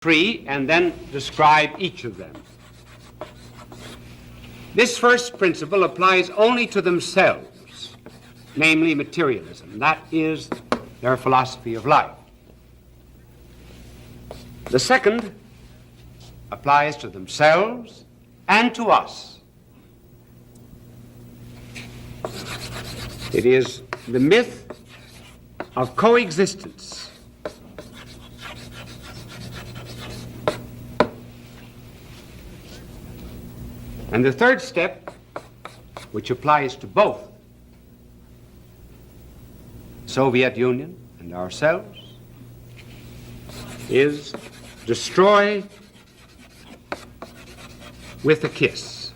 three and then describe each of them. This first principle applies only to themselves, namely materialism. That is their philosophy of life. The second applies to themselves and to us. It is the myth of coexistence. And the third step, which applies to both Soviet Union and ourselves, is destroy with a kiss.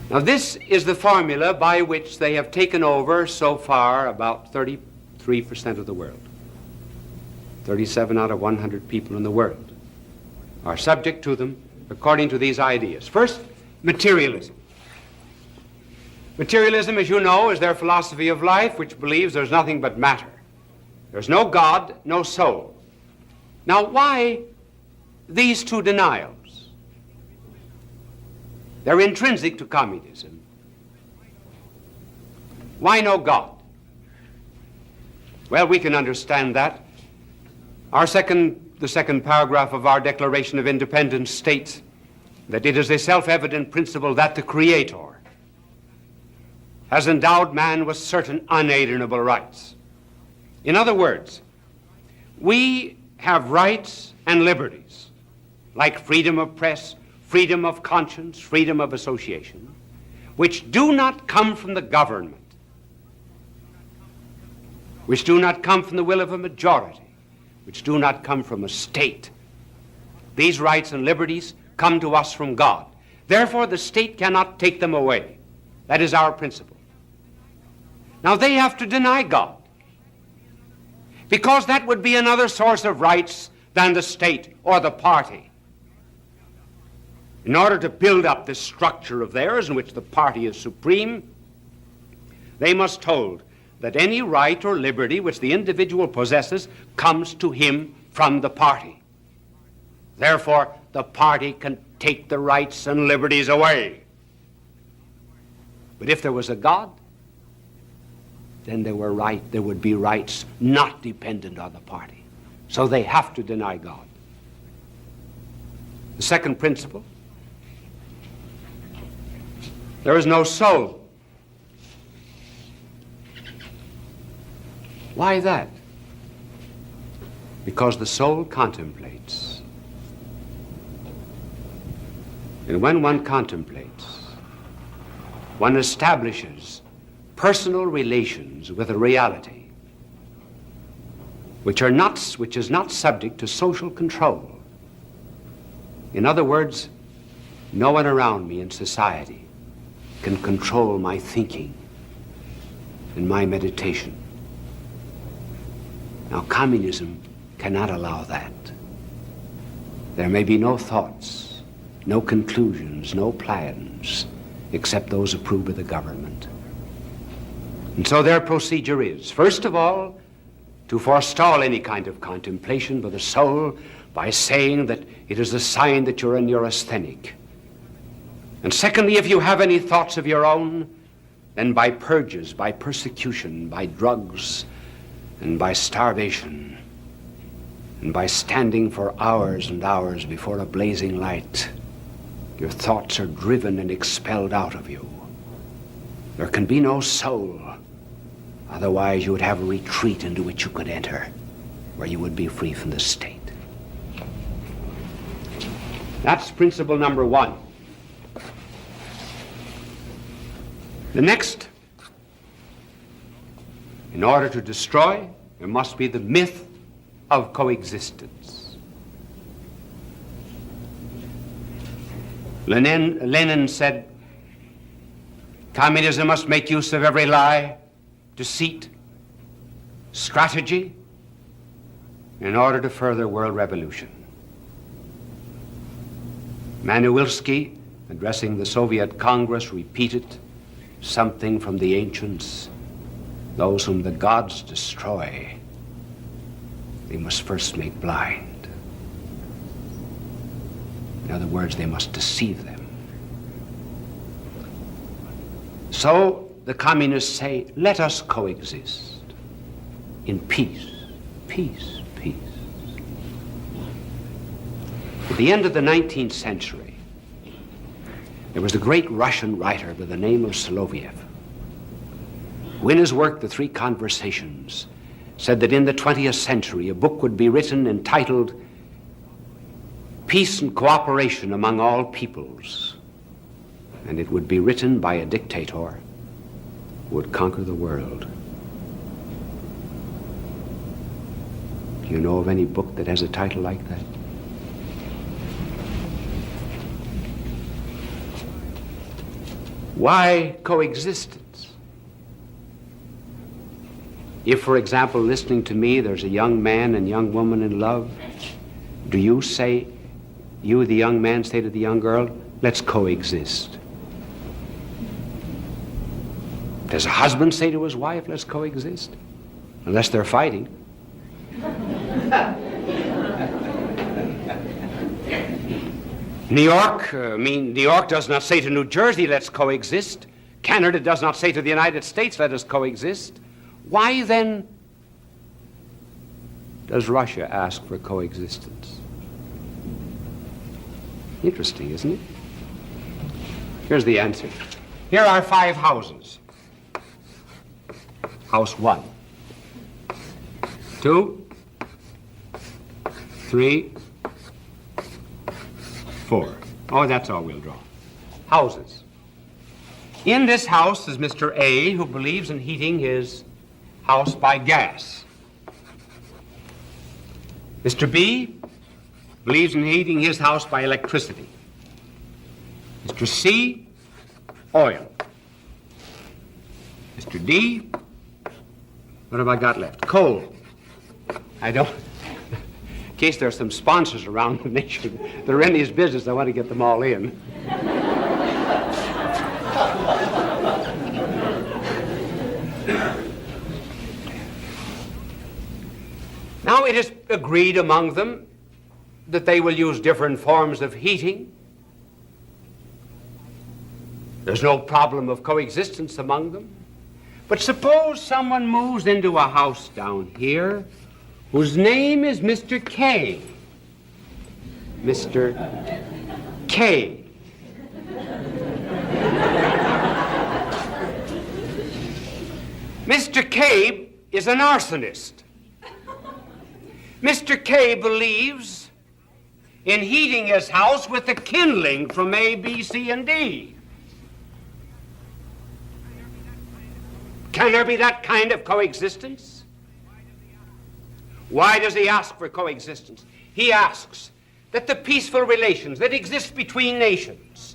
Now this is the formula by which they have taken over so far about 33% of the world. 37 out of 100 people in the world are subject to them according to these ideas. First, materialism. Materialism, as you know, is their philosophy of life, which believes there's nothing but matter. There's no God, no soul. Now, why these two denials? They're intrinsic to communism. Why no God? Well, we can understand that. The second paragraph of our Declaration of Independence states that it is a self-evident principle that the Creator has endowed man with certain unalienable rights. In other words, we have rights and liberties, like freedom of press, freedom of conscience, freedom of association, which do not come from the government, which do not come from the will of a majority, which do not come from a state. These rights and liberties come to us from God. Therefore, the state cannot take them away. That is our principle. Now, they have to deny God, because that would be another source of rights than the state or the party. In order to build up this structure of theirs in which the party is supreme, they must hold that any right or liberty which the individual possesses comes to him from the party. Therefore, the party can take the rights and liberties away. But if there was a God, then there would be rights not dependent on the party. So they have to deny God. The second principle, there is no soul. Why that? Because the soul contemplates. And when one contemplates, one establishes personal relations with a reality which is not subject to social control. In other words, no one around me in society can control my thinking and my meditation. Now, communism cannot allow that. There may be no thoughts, no conclusions, no plans, except those approved by the government. And so their procedure is, first of all, to forestall any kind of contemplation by the soul by saying that it is a sign that you're a neurasthenic. And secondly, if you have any thoughts of your own, then by purges, by persecution, by drugs, and by starvation, and by standing for hours and hours before a blazing light, your thoughts are driven and expelled out of you. There can be no soul. Otherwise, you would have a retreat into which you could enter, where you would be free from the state. That's principle number one. The next, in order to destroy, there must be the myth of coexistence. Lenin said, communism must make use of every lie, deceit, strategy, in order to further world revolution. Manuilsky, addressing the Soviet Congress, repeated something from the ancients. Those whom the gods destroy, they must first make blind. In other words, they must deceive them. So the communists say, let us coexist in peace, peace, peace. At the end of the 19th century, there was a great Russian writer by the name of Soloviev, who in his work, The Three Conversations, said that in the 20th century a book would be written entitled Peace and Cooperation Among All Peoples, and it would be written by a dictator who would conquer the world. Do you know of any book that has a title like that? Why coexistence? If, for example, listening to me, there's a young man and young woman in love, do you say, you, the young man, say to the young girl, let's coexist? Does a husband say to his wife, let's coexist? Unless they're fighting. New York does not say to New Jersey, let's coexist. Canada does not say to the United States, let us coexist. Why then does Russia ask for coexistence? Interesting, isn't it? Here's the answer. Here are 5 houses. House 1, 2, 3, 4. Oh, that's all we'll draw. Houses. In this house is Mr. A, who believes in heating his house by gas. Mr. B believes in heating his house by electricity. Mr. C, oil. Mr. D, what have I got left? Coal. I don't, in case there are some sponsors around the nation that are in this business, I want to get them all in. Now it is agreed among them that they will use different forms of heating. There's no problem of coexistence among them. But suppose someone moves into a house down here whose name is Mr. K. Mr. K. Mr. K is an arsonist. Mr. K believes in heating his house with the kindling from A, B, C, and D. Can there be that kind of coexistence? Why does he ask for coexistence? He asks that the peaceful relations that exist between nations,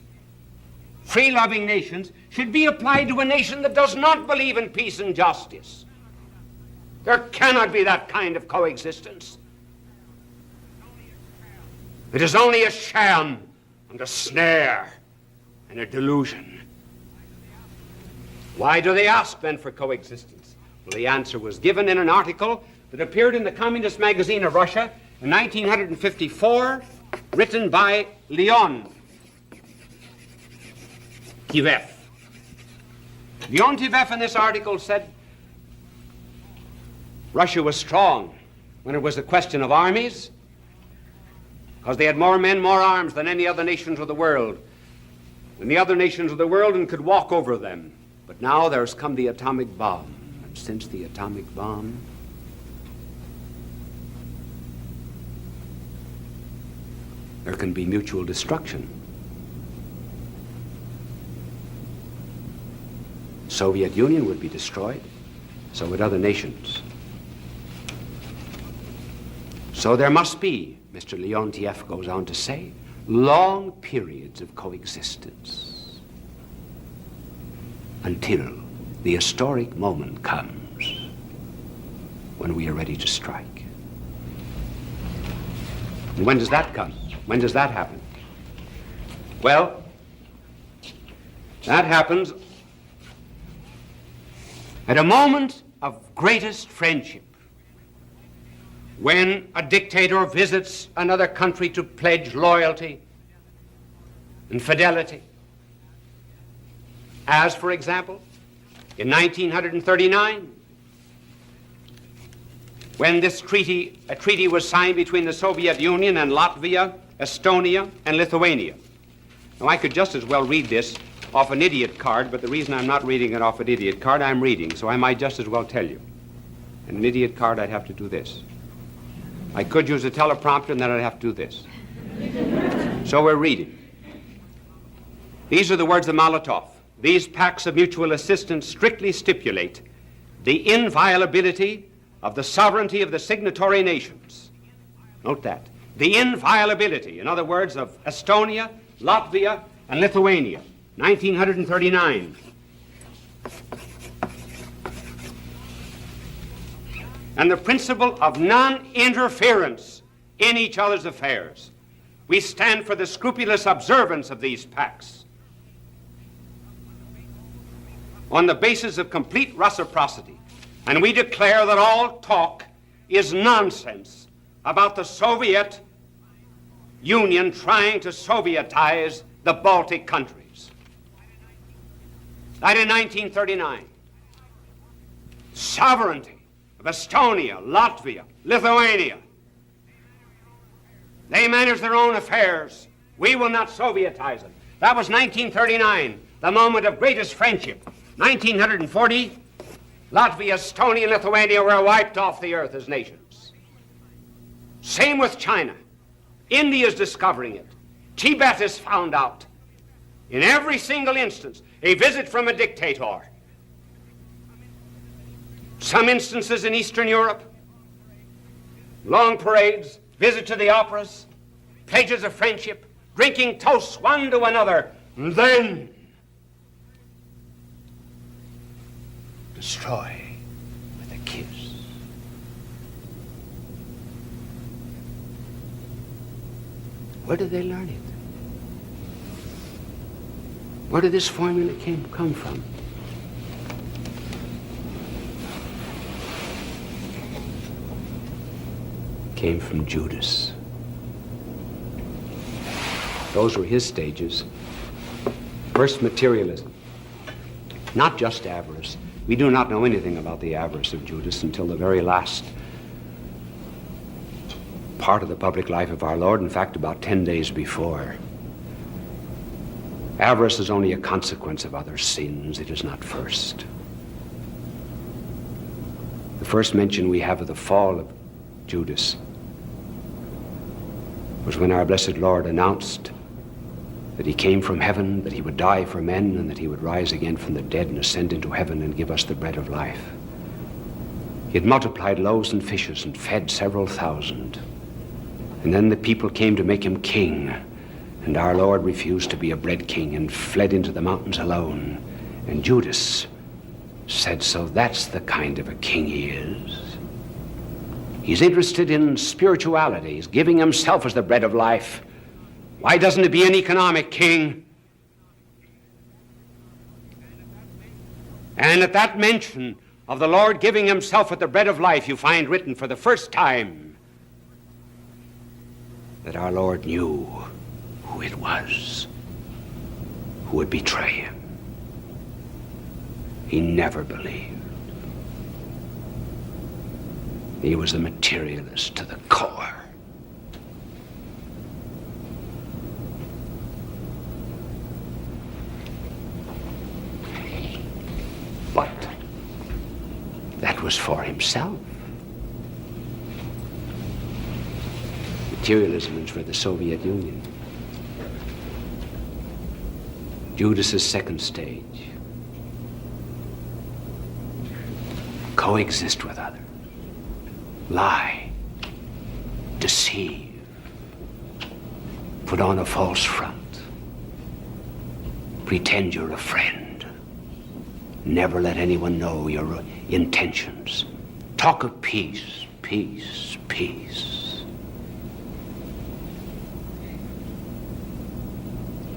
free-loving nations, should be applied to a nation that does not believe in peace and justice. There cannot be that kind of coexistence. It is only a sham and a snare and a delusion. Why do they ask then for coexistence? Well, the answer was given in an article that appeared in the Communist magazine of Russia in 1954, written by Leon Tivev. Leon Tivev in this article said Russia was strong when it was a question of armies, because they had more men, more arms than any other nations of the world, and the other nations of the world, and could walk over them. But now there's come the atomic bomb, and since the atomic bomb, there can be mutual destruction. Soviet Union would be destroyed, so would other nations. So there must be, Mr. Leontiev goes on to say, long periods of coexistence until the historic moment comes when we are ready to strike. And when does that come? When does that happen? Well, that happens at a moment of greatest friendship when a dictator visits another country to pledge loyalty and fidelity. As, for example, in 1939, when a treaty was signed between the Soviet Union and Latvia, Estonia, and Lithuania. Now, I could just as well read this off an idiot card, but the reason I'm not reading it off an idiot card, I'm reading, so I might just as well tell you. And an idiot card, I'd have to do this. I could use a teleprompter, and then I'd have to do this. So we're reading. These are the words of Molotov. These pacts of mutual assistance strictly stipulate the inviolability of the sovereignty of the signatory nations. Note that. The inviolability, in other words, of Estonia, Latvia, and Lithuania, 1939. And the principle of non-interference in each other's affairs. We stand for the scrupulous observance of these pacts on the basis of complete reciprocity. And we declare that all talk is nonsense about the Soviet Union trying to Sovietize the Baltic countries. That in 1939. Sovereignty of Estonia, Latvia, Lithuania. They manage their own affairs. We will not Sovietize them. That was 1939, the moment of greatest friendship. 1940, Latvia, Estonia, and Lithuania were wiped off the earth as nations. Same with China. India is discovering it. Tibet is found out. In every single instance, a visit from a dictator. Some instances in Eastern Europe, long parades, visit to the operas, pledges of friendship, drinking toasts one to another, and then destroy with a kiss. Where did they learn it? Where did this formula come from? Came from Judas. Those were his stages. First, materialism. Not just avarice. We do not know anything about the avarice of Judas until the very last part of the public life of our Lord, in fact, about 10 days before. Avarice is only a consequence of other sins. It is not first. The first mention we have of the fall of Judas was when our blessed Lord announced that he came from heaven, that he would die for men, and that he would rise again from the dead and ascend into heaven and give us the bread of life. He had multiplied loaves and fishes and fed several thousand. And then the people came to make him king, and our Lord refused to be a bread king and fled into the mountains alone. And Judas said, so that's the kind of a king he is. He's interested in spirituality. He's giving himself as the bread of life. Why doesn't he be an economic king? And at that mention of the Lord giving himself as the bread of life, you find written for the first time that our Lord knew who it was who would betray him. He never believed. He was a materialist to the core. But that was for himself. Materialism is for the Soviet Union. Judas's second stage. Coexist with others. Lie. Deceive. Put on a false front. Pretend you're a friend. Never let anyone know your intentions. Talk of peace, peace, peace.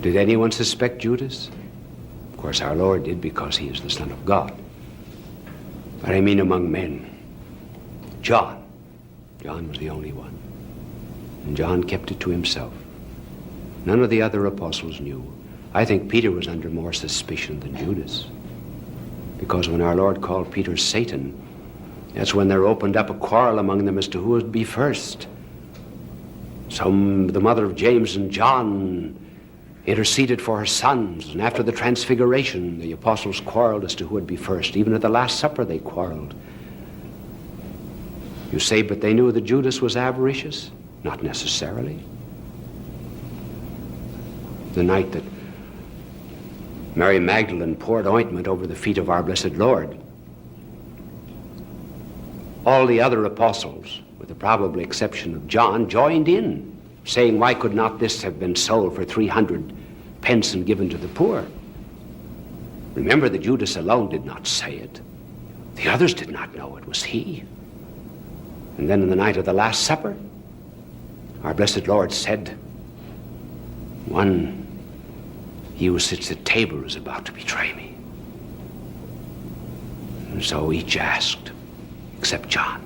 Did anyone suspect Judas? Of course, our Lord did, because he is the Son of God. But I mean among men. John. John was the only one. And John kept it to himself. None of the other apostles knew. I think Peter was under more suspicion than Judas. Because when our Lord called Peter Satan, that's when there opened up a quarrel among them as to who would be first. The mother of James and John interceded for her sons, and after the transfiguration, the apostles quarreled as to who would be first. Even at the Last Supper, they quarreled. You say, but they knew that Judas was avaricious? Not necessarily. The night that Mary Magdalene poured ointment over the feet of our blessed Lord, all the other apostles, with the probable exception of John, joined in, saying, why could not this have been sold for 300 pence and given to the poor? Remember that Judas alone did not say it. The others did not know it was he. And then in the night of the Last Supper, our blessed Lord said, he who sits at table is about to betray me. And so each asked, except John,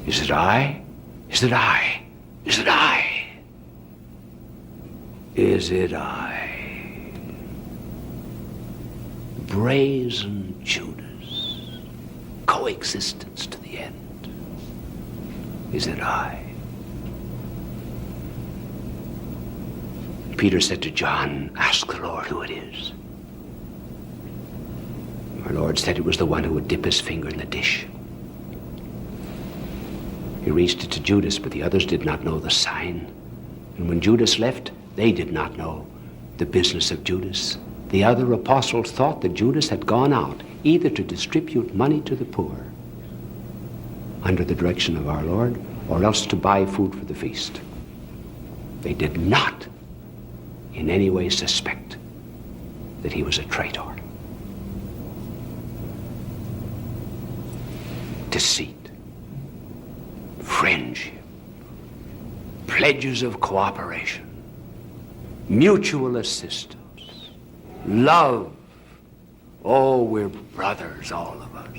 is it I? Is it I? Is it I? Is it I? Brazen Judas, coexistence to the end. Is it I? Peter said to John, ask the Lord who it is. Our Lord said it was the one who would dip his finger in the dish. He reached it to Judas, but the others did not know the sign. And when Judas left, they did not know the business of Judas. The other apostles thought that Judas had gone out either to distribute money to the poor under the direction of our Lord, or else to buy food for the feast. They did not in any way suspect that he was a traitor. Deceit, friendship, pledges of cooperation, mutual assistance, love. Oh, we're brothers, all of us.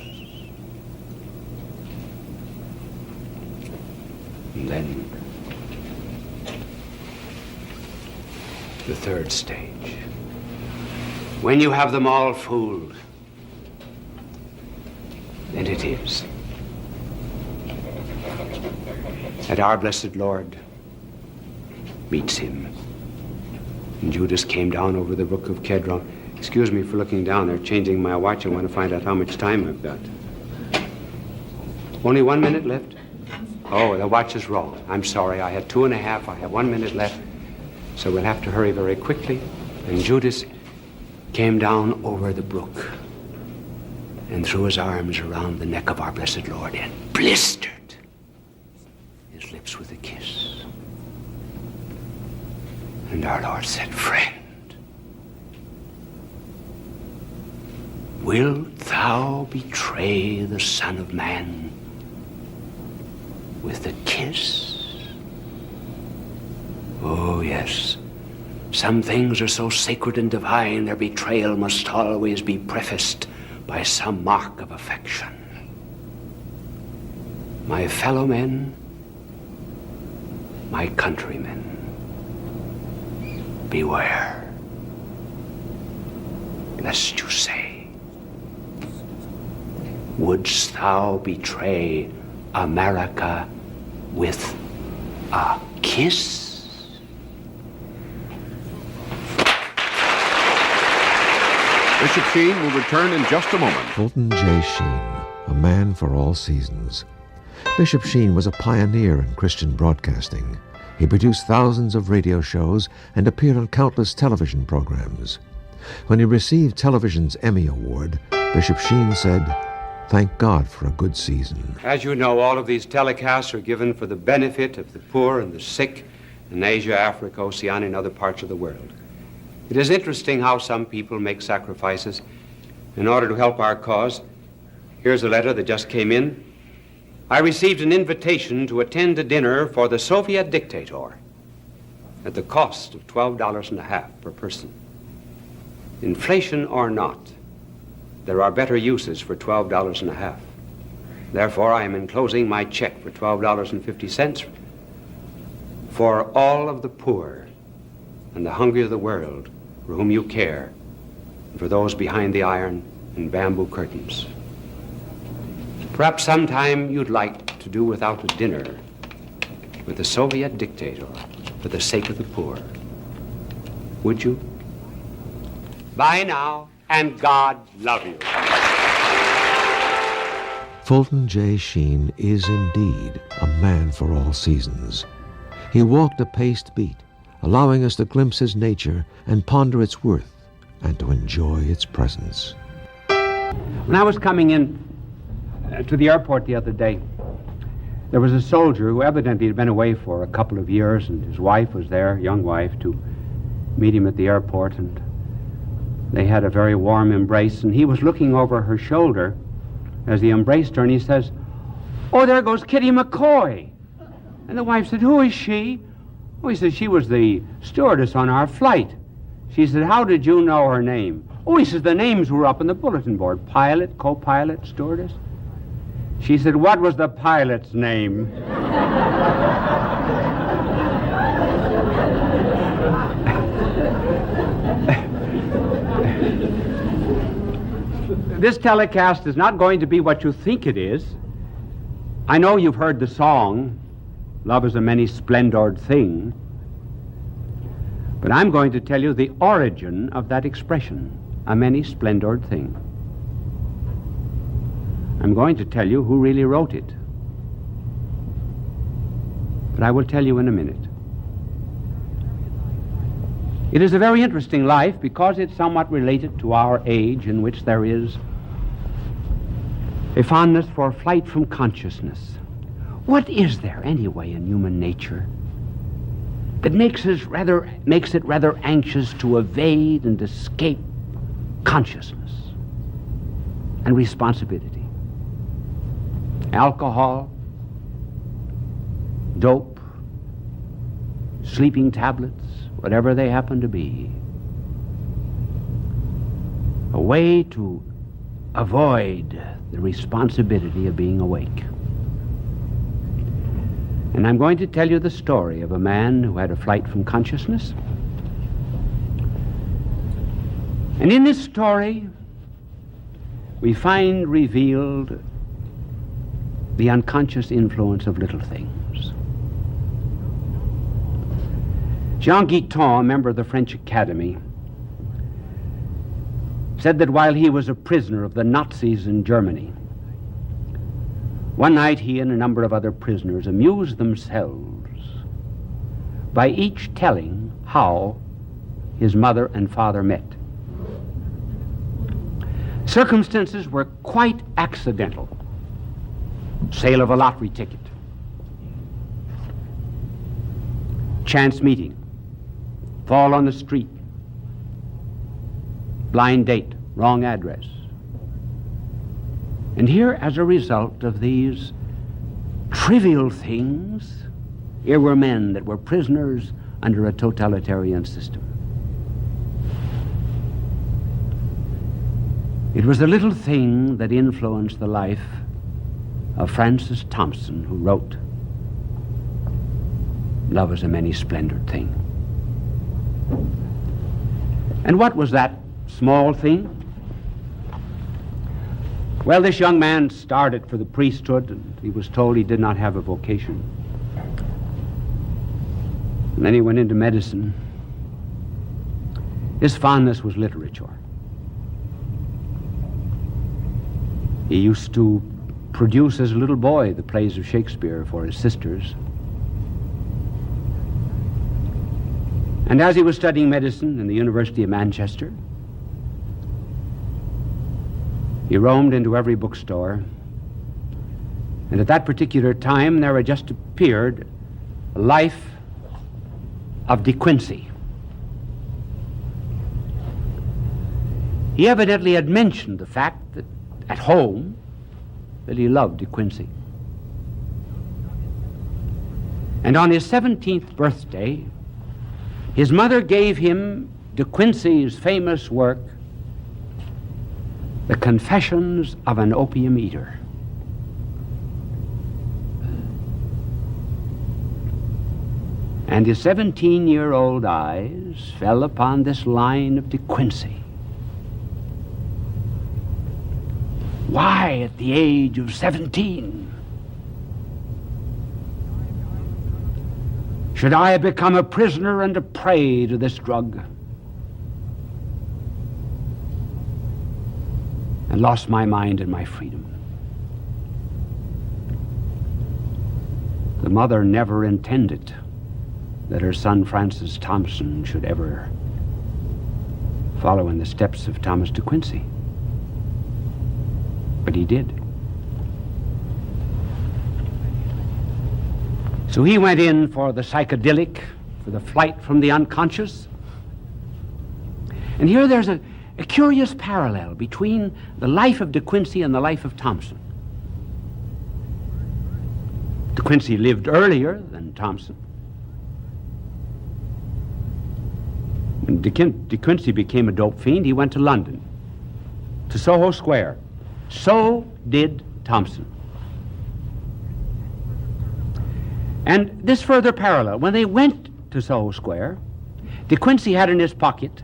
And then the third stage. When you have them all fooled, then it is that our blessed Lord meets him. And Judas came down over the brook of Kedron. Excuse me for looking down there, changing my watch. I want to find out how much time I've got. Only 1 minute left? Oh, the watch is wrong. I'm sorry. I had 2.5. I have 1 minute left. So we'll have to hurry very quickly. And Judas came down over the brook and threw his arms around the neck of our blessed Lord and blistered his lips with a kiss. And our Lord said, friend, wilt thou betray the Son of Man with a kiss? Oh, yes. Some things are so sacred and divine, their betrayal must always be prefaced by some mark of affection. My fellow men, my countrymen, beware, lest you say, wouldst thou betray America with a kiss? Bishop Sheen will return in just a moment. Fulton J. Sheen, a man for all seasons. Bishop Sheen was a pioneer in Christian broadcasting. He produced thousands of radio shows and appeared on countless television programs. When he received television's Emmy Award, Bishop Sheen said, "Thank God for a good season." As you know, all of these telecasts are given for the benefit of the poor and the sick in Asia, Africa, Oceania, and other parts of the world. It is interesting how some people make sacrifices in order to help our cause. Here's a letter that just came in. I received an invitation to attend a dinner for the Soviet dictator at the cost of $12.50 per person. Inflation or not, There are better uses for $12.50. Therefore, I am enclosing my check for $12.50 for all of the poor and the hungry of the world for whom you care, and for those behind the iron and bamboo curtains. Perhaps sometime you'd like to do without a dinner with the Soviet dictator for the sake of the poor. Would you? Bye now, and God love you. Fulton J. Sheen is indeed a man for all seasons. He walked a paced beat, allowing us to glimpse his nature and ponder its worth and to enjoy its presence. When I was coming in to the airport the other day, there was a soldier who evidently had been away for a couple of years, and his wife was there, young wife, to meet him at the airport, and they had a very warm embrace, and he was looking over her shoulder as he embraced her, and he says, "Oh, there goes Kitty McCoy." And the wife said, "Who is she?" Oh, he said, "She was the stewardess on our flight." She said, "How did you know her name?" Oh, he says, "The names were up on the bulletin board. Pilot, co-pilot, stewardess." She said, "What was the pilot's name?" This telecast is not going to be what you think it is. I know you've heard the song, "Love is a many splendored thing," but I'm going to tell you the origin of that expression, a many splendored thing. I'm going to tell you who really wrote it, but I will tell you in a minute. It is a very interesting life because it's somewhat related to our age, in which there is a fondness for flight from consciousness. What is there, anyway, in human nature that makes it rather anxious to evade and escape consciousness and responsibility? Alcohol, dope, sleeping tablets, whatever they happen to be. A way to avoid the responsibility of being awake. And I'm going to tell you the story of a man who had a flight from consciousness. And in this story, we find revealed the unconscious influence of little things. Jean Guiton, a member of the French Academy, said that while he was a prisoner of the Nazis in Germany, one night he and a number of other prisoners amused themselves by each telling how his mother and father met. Circumstances were quite accidental. Sale of a lottery ticket, chance meeting, fall on the street, blind date, wrong address. And here, as a result of these trivial things, here were men that were prisoners under a totalitarian system. It was a little thing that influenced the life of Francis Thompson, who wrote, "Love is a many splendored thing." And what was that small thing? Well, this young man started for the priesthood, and he was told he did not have a vocation. And then he went into medicine. His fondness was literature. He used to produce as a little boy the plays of Shakespeare for his sisters. And as he was studying medicine in the University of Manchester, he roamed into every bookstore, and at that particular time there had just appeared a Life of De Quincey. He evidently had mentioned the fact that at home that he loved De Quincey. And on his 17th birthday, his mother gave him De Quincey's famous work, The Confessions of an Opium Eater. And his 17-year-old eyes fell upon this line of De Quincey. Why, at the age of 17, should I have become a prisoner and a prey to this drug and lost my mind and my freedom? The mother never intended that her son Francis Thompson should ever follow in the steps of Thomas De Quincey. But he did. So he went in for the psychedelic, for the flight from the unconscious. And here there's a curious parallel between the life of De Quincey and the life of Thompson. De Quincey lived earlier than Thompson. When De Quincey became a dope fiend, he went to London, to Soho Square. So did Thompson. And this further parallel, when they went to Soho Square, De Quincey had in his pocket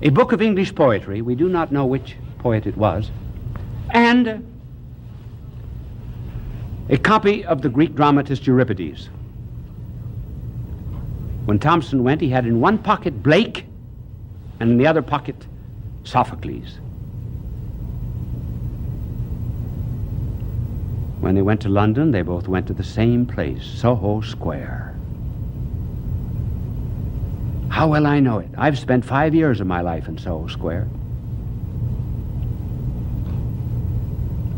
a book of English poetry, we do not know which poet it was, and a copy of the Greek dramatist Euripides. When Thompson went, he had in one pocket Blake, and in the other pocket Sophocles. When they went to London, they both went to the same place, Soho Square. How well I know it. I've spent 5 years of my life in Soho Square.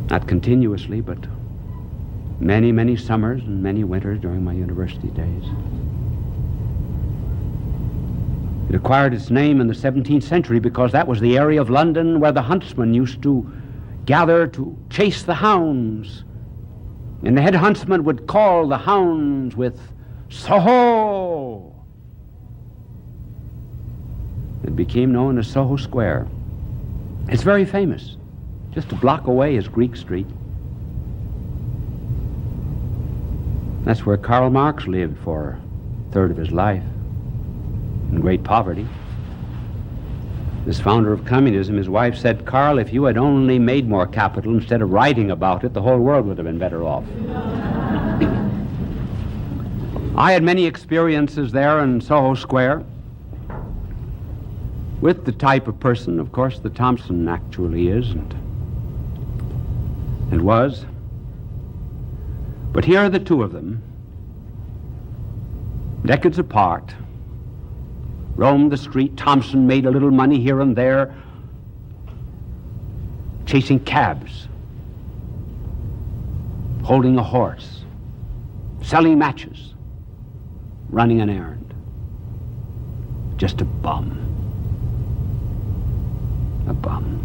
Not continuously, but many, many summers and many winters during my university days. It acquired its name in the 17th century because that was the area of London where the huntsmen used to gather to chase the hounds. And the head huntsman would call the hounds with Soho. It became known as Soho Square. It's very famous. Just a block away is Greek Street. That's where Karl Marx lived for a third of his life, in great poverty. This founder of communism, his wife said, "Karl, if you had only made more capital instead of writing about it, the whole world would have been better off." I had many experiences there in Soho Square with the type of person, of course, that Thompson actually is and was. But here are the two of them, decades apart, roamed the street. Thompson made a little money here and there, chasing cabs, holding a horse, selling matches, running an errand. Just a bum. A bum.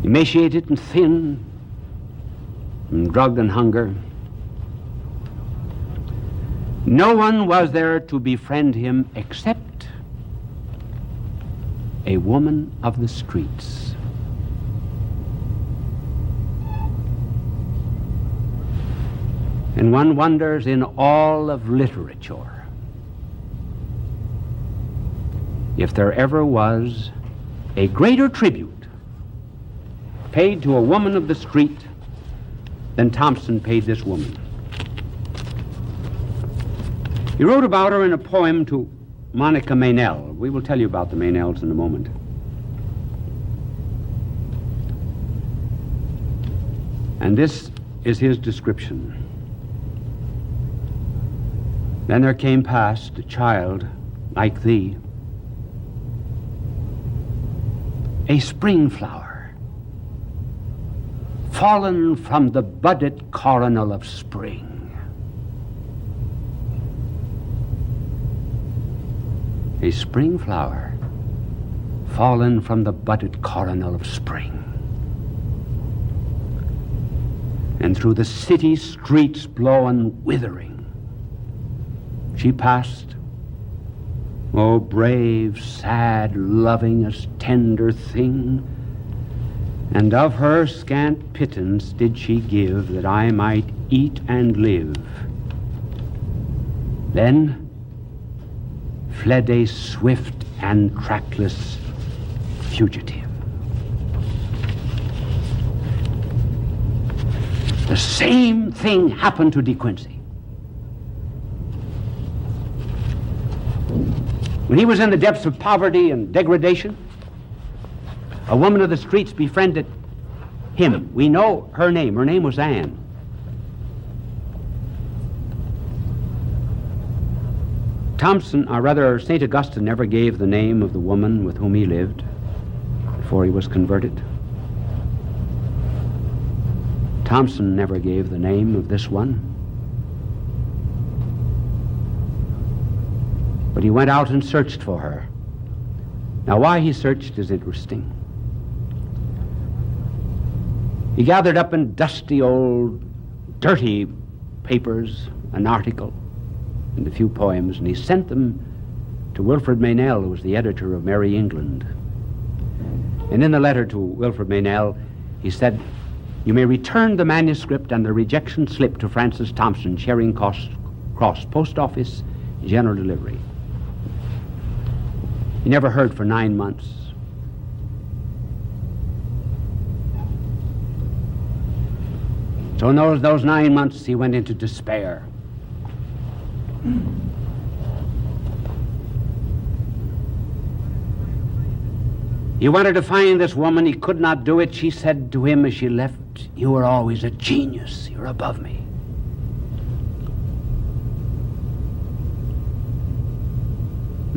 Emaciated and thin, from drug and hunger. No one was there to befriend him except a woman of the streets. And one wonders, in all of literature, if there ever was a greater tribute paid to a woman of the street than Thompson paid this woman. He wrote about her in a poem to Monica Meynell. We will tell you about the Meynells in a moment. And this is his description. Then there came past a child like thee, a spring flower, fallen from the budded coronal of spring. A spring flower, fallen from the budded coronal of spring. And through the city streets blown withering, she passed O brave, sad, lovingest, tender thing, and of her scant pittance did she give, that I might eat and live. Then fled a swift and trackless fugitive. The same thing happened to De Quincey. When he was in the depths of poverty and degradation, a woman of the streets befriended him. We know her name. Her name was Anne. St. Augustine never gave the name of the woman with whom he lived before he was converted. Thompson never gave the name of this one. But he went out and searched for her. Now, why he searched is interesting. He gathered up in dusty old, dirty papers an article and a few poems, and he sent them to Wilfred Meynell, who was the editor of Merry England. And in the letter to Wilfred Meynell, he said, "You may return the manuscript and the rejection slip to Francis Thompson, Charing Cross Post Office, general delivery." He never heard for 9 months. So in those 9 months, he went into despair. He wanted to find this woman. He could not do it. She said to him as she left, "You are always a genius. You're above me."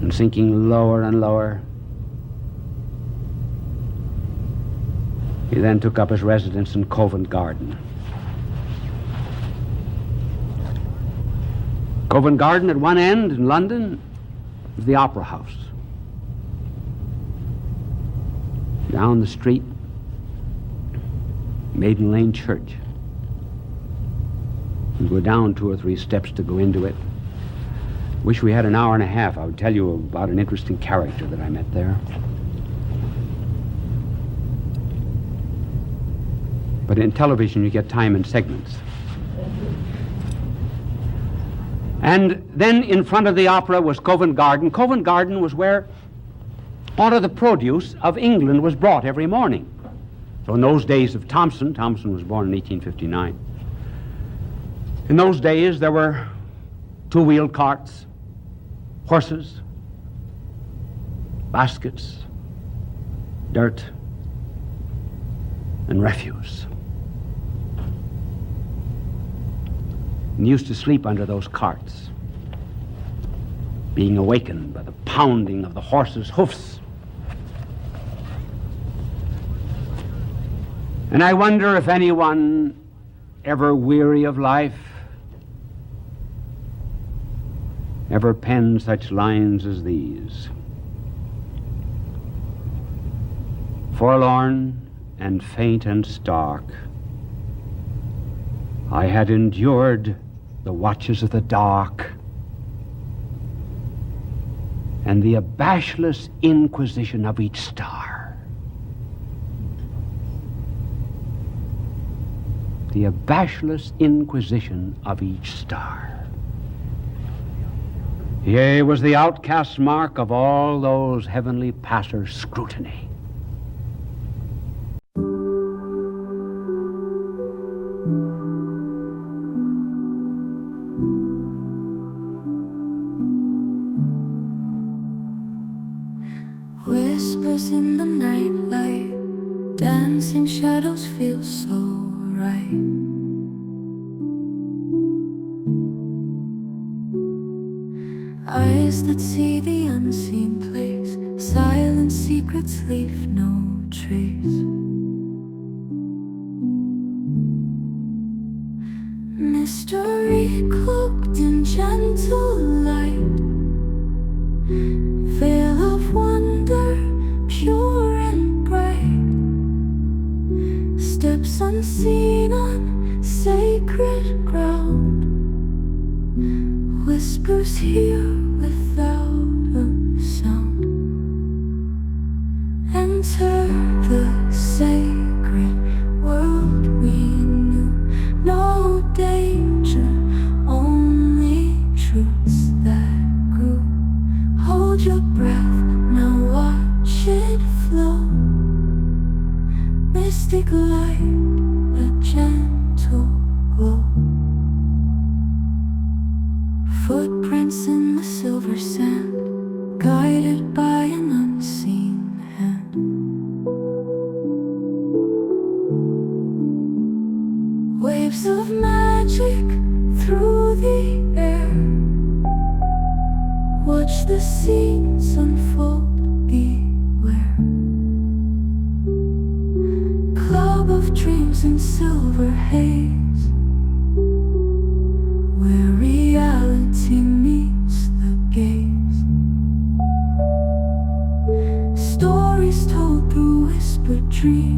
And sinking lower and lower, he then took up his residence in Covent Garden. Covent Garden at one end in London was the Opera House. Down the street, Maiden Lane Church. You go down 2 or 3 steps to go into it. Wish we had an hour and a half. I would tell you about an interesting character that I met there. But in television, you get time in segments. And then in front of the opera was Covent Garden. Covent Garden was where all of the produce of England was brought every morning. So in those days of Thompson was born in 1859. In those days, there were 2-wheeled carts, horses, baskets, dirt, and refuse. And used to sleep under those carts, being awakened by the pounding of the horses' hoofs. And I wonder if anyone, ever weary of life, ever penned such lines as these. Forlorn and faint and stark, I had endured the watches of the dark and the abashless inquisition of each star. The abashless inquisition of each star. Yea, was the outcast mark of all those heavenly passers' scrutiny. Whispers in the nightlight, dancing shadows feel so right. Eyes that see the unseen place, silent secrets leave no trace. Mystery cloaked in gentle light, veil of wonder, pure and bright. Steps unseen on sacred ground, whispers here without a Waves of magic through the air. Watch the scenes unfold, beware. Club of dreams in silver haze, where reality meets the gaze. Stories told through whispered dreams.